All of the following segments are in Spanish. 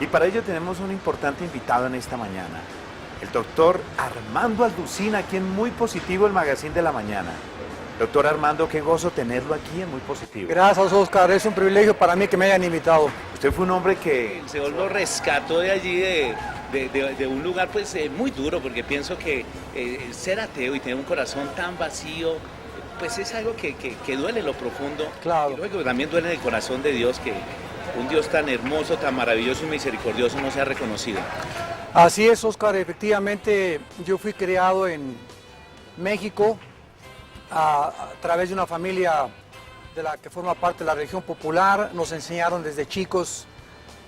Y para ello tenemos un importante invitado en esta mañana, el doctor Armando Alducina, aquí en Muy Positivo, el Magazine de la Mañana. Doctor Armando, qué gozo tenerlo aquí en Muy Positivo. Gracias, Oscar, es un privilegio para mí que me hayan invitado. Usted fue un hombre que... El Señor lo rescató de allí, de un lugar pues muy duro, porque pienso que ser ateo y tener un corazón tan vacío, pues es algo que duele en lo profundo. Claro. Y luego también duele en el corazón de Dios, que un Dios tan hermoso, tan maravilloso y misericordioso no sea reconocido. Así es, Oscar, efectivamente yo fui criado en México a través de una familia de la que forma parte de la religión popular. Nos enseñaron desde chicos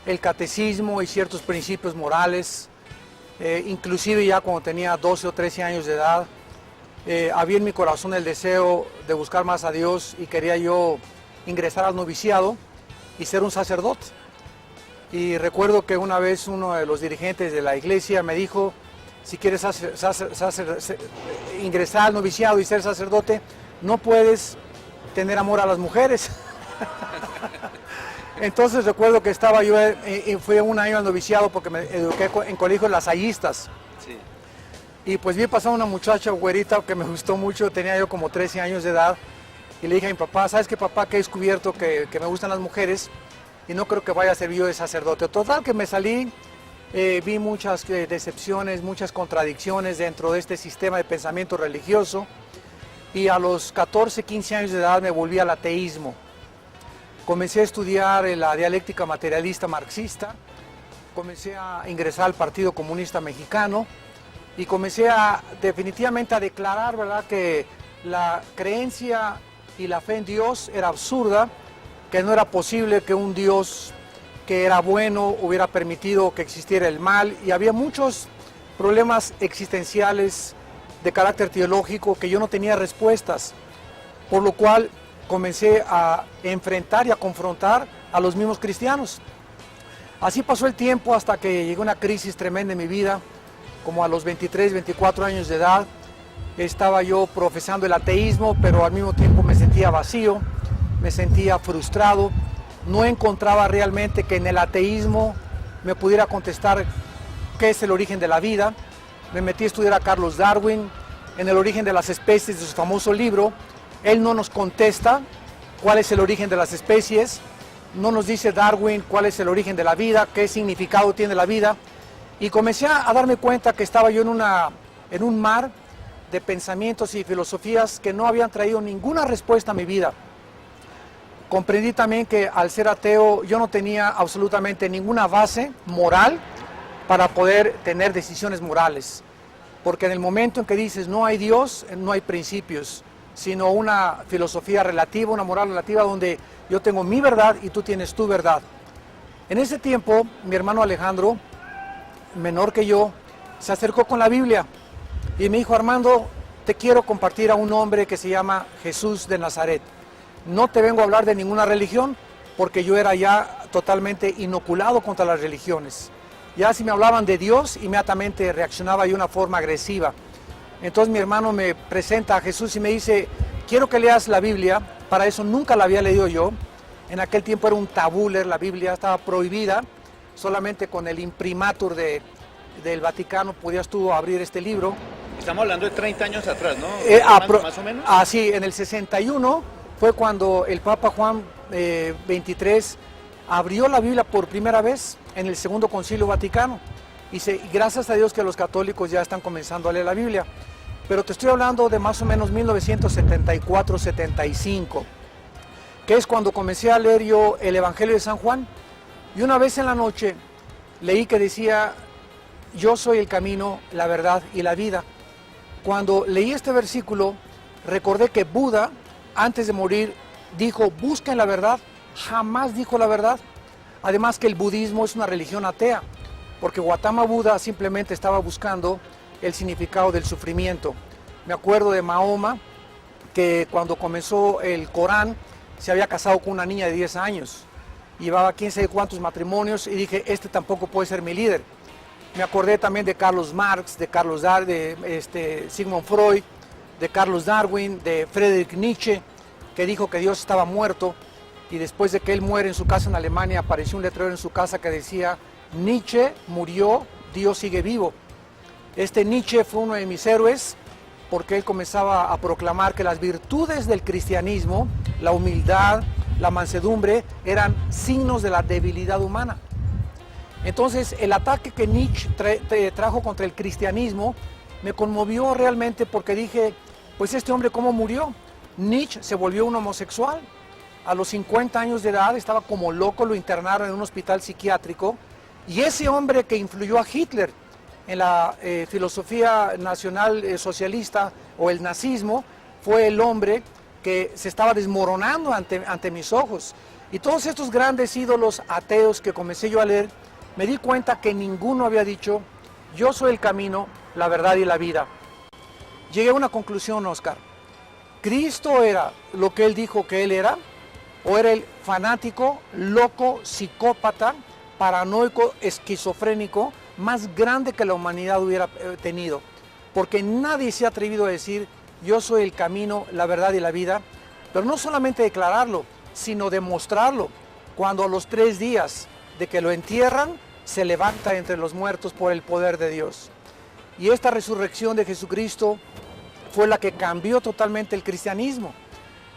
el catecismo y ciertos principios morales, inclusive ya cuando tenía 12 o 13 años de edad, había en mi corazón el deseo de buscar más a Dios y quería yo ingresar al noviciado y ser un sacerdote. Y recuerdo que una vez uno de los dirigentes de la iglesia me dijo, si quieres ingresar al noviciado y ser sacerdote, no puedes tener amor a las mujeres. Entonces recuerdo que estaba yo, fui un año al noviciado porque me eduqué en colegios lasallistas. Sí. Y pues vi pasar una muchacha güerita que me gustó mucho, tenía yo como 13 años de edad. Y le dije a mi papá, ¿sabes qué, papá? Que he descubierto que me gustan las mujeres y no creo que vaya a ser yo de sacerdote. Total, que me salí, vi muchas decepciones, muchas contradicciones dentro de este sistema de pensamiento religioso. Y a los 14, 15 años de edad me volví al ateísmo. Comencé a estudiar la dialéctica materialista marxista, comencé a ingresar al Partido Comunista Mexicano y comencé definitivamente a declarar, ¿verdad?, que la creencia y la fe en Dios era absurda, que no era posible que un Dios que era bueno hubiera permitido que existiera el mal, y había muchos problemas existenciales de carácter teológico que yo no tenía respuestas, por lo cual comencé a enfrentar y a confrontar a los mismos cristianos. Así pasó el tiempo hasta que llegó una crisis tremenda en mi vida, como a los 23, 24 años de edad. Estaba yo profesando el ateísmo, pero al mismo tiempo me sentía vacío, me sentía frustrado, no encontraba realmente que en el ateísmo me pudiera contestar qué es el origen de la vida. Me metí a estudiar a Carlos Darwin, en El origen de las especies, de su famoso libro. Él no nos contesta cuál es el origen de las especies, no nos dice Darwin cuál es el origen de la vida, qué significado tiene la vida, y comencé a darme cuenta que estaba yo en un mar de pensamientos y filosofías que no habían traído ninguna respuesta a mi vida. Comprendí también que al ser ateo yo no tenía absolutamente ninguna base moral para poder tener decisiones morales, porque en el momento en que dices no hay Dios, no hay principios, sino una filosofía relativa, una moral relativa donde yo tengo mi verdad y tú tienes tu verdad. En ese tiempo, mi hermano Alejandro, menor que yo, se acercó con la Biblia y me dijo, Armando, te quiero compartir a un hombre que se llama Jesús de Nazaret. No te vengo a hablar de ninguna religión, porque yo era ya totalmente inoculado contra las religiones. Ya si me hablaban de Dios, inmediatamente reaccionaba de una forma agresiva. Entonces mi hermano me presenta a Jesús y me dice, quiero que leas la Biblia. Para eso nunca la había leído yo. En aquel tiempo era un tabú leer la Biblia, estaba prohibida. Solamente con el imprimatur del Vaticano podías tú abrir este libro. Estamos hablando de 30 años atrás, ¿no? Más o menos. Sí, en el 61 fue cuando el Papa Juan XXIII abrió la Biblia por primera vez en el Segundo Concilio Vaticano. Y gracias a Dios que los católicos ya están comenzando a leer la Biblia. Pero te estoy hablando de más o menos 1974-75, que es cuando comencé a leer yo el Evangelio de San Juan. Y una vez en la noche leí que decía, yo soy el camino, la verdad y la vida. Cuando leí este versículo, recordé que Buda, antes de morir, dijo, busquen la verdad, jamás dijo la verdad. Además que el budismo es una religión atea, porque Gautama Buda simplemente estaba buscando el significado del sufrimiento. Me acuerdo de Mahoma, que cuando comenzó el Corán, se había casado con una niña de 10 años. Llevaba 15 cuantos matrimonios y dije, este tampoco puede ser mi líder. Me acordé también de Carlos Marx, de Sigmund Freud, de Carlos Darwin, de Friedrich Nietzsche, que dijo que Dios estaba muerto, y después de que él muere en su casa en Alemania, apareció un letrero en su casa que decía, Nietzsche murió, Dios sigue vivo. Este Nietzsche fue uno de mis héroes porque él comenzaba a proclamar que las virtudes del cristianismo, la humildad, la mansedumbre, eran signos de la debilidad humana. Entonces, el ataque que Nietzsche trajo contra el cristianismo me conmovió realmente porque dije, pues este hombre, ¿cómo murió? Nietzsche se volvió un homosexual. A los 50 años de edad estaba como loco, lo internaron en un hospital psiquiátrico. Y ese hombre que influyó a Hitler en la filosofía nacional socialista o el nazismo, fue el hombre que se estaba desmoronando ante mis ojos. Y todos estos grandes ídolos ateos que comencé yo a leer, me di cuenta que ninguno había dicho, yo soy el camino, la verdad y la vida. Llegué a una conclusión, Oscar. ¿Cristo era lo que él dijo que él era? ¿O era el fanático, loco, psicópata, paranoico, esquizofrénico, más grande que la humanidad hubiera tenido? Porque nadie se ha atrevido a decir, yo soy el camino, la verdad y la vida, pero no solamente declararlo, sino demostrarlo, cuando a los 3 días de que lo entierran, se levanta entre los muertos por el poder de Dios. Y esta resurrección de Jesucristo fue la que cambió totalmente el cristianismo.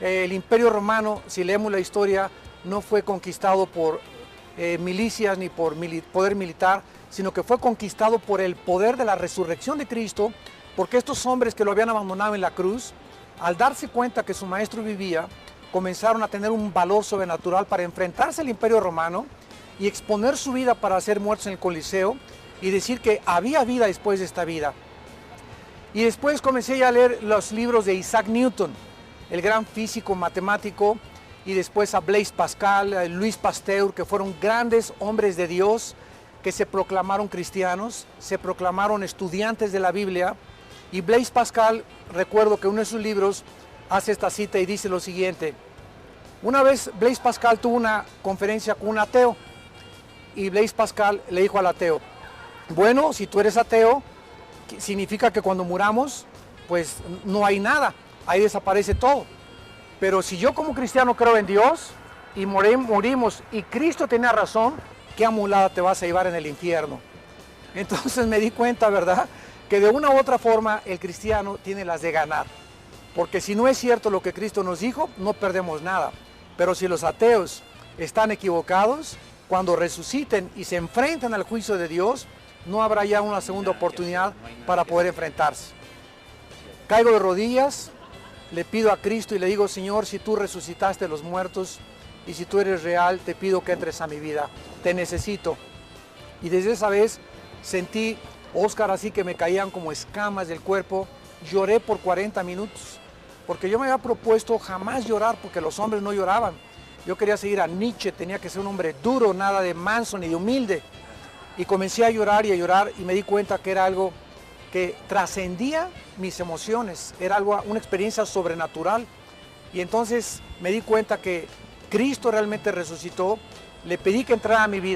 El Imperio Romano, si leemos la historia, no fue conquistado por milicias ni por poder militar, sino que fue conquistado por el poder de la resurrección de Cristo, porque estos hombres que lo habían abandonado en la cruz, al darse cuenta que su maestro vivía, comenzaron a tener un valor sobrenatural para enfrentarse al Imperio Romano y exponer su vida para ser muertos en el Coliseo y decir que había vida después de esta vida. Y después comencé a leer los libros de Isaac Newton, el gran físico matemático, y después a Blaise Pascal, a Louis Pasteur, que fueron grandes hombres de Dios que se proclamaron cristianos, se proclamaron estudiantes de la Biblia. Y Blaise Pascal, recuerdo que uno de sus libros hace esta cita y dice lo siguiente: una vez Blaise Pascal tuvo una conferencia con un ateo y Blaise Pascal le dijo al ateo, bueno, si tú eres ateo, significa que cuando muramos, pues no hay nada, ahí desaparece todo. Pero si yo como cristiano creo en Dios y morimos y Cristo tenía razón, ¿qué amulada te vas a llevar en el infierno? Entonces me di cuenta, ¿verdad?, que de una u otra forma el cristiano tiene las de ganar. Porque si no es cierto lo que Cristo nos dijo, no perdemos nada. Pero si los ateos están equivocados, cuando resuciten y se enfrenten al juicio de Dios, no habrá ya una segunda oportunidad para poder enfrentarse. Caigo de rodillas, le pido a Cristo y le digo, Señor, si tú resucitaste a los muertos y si tú eres real, te pido que entres a mi vida. Te necesito. Y desde esa vez sentí, Oscar, así que me caían como escamas del cuerpo. Lloré por 40 minutos, porque yo me había propuesto jamás llorar, porque los hombres no lloraban. Yo quería seguir a Nietzsche, tenía que ser un hombre duro, nada de manso ni de humilde. Y comencé a llorar y me di cuenta que era algo que trascendía mis emociones, era algo, una experiencia sobrenatural. Y entonces me di cuenta que Cristo realmente resucitó, le pedí que entrara a mi vida.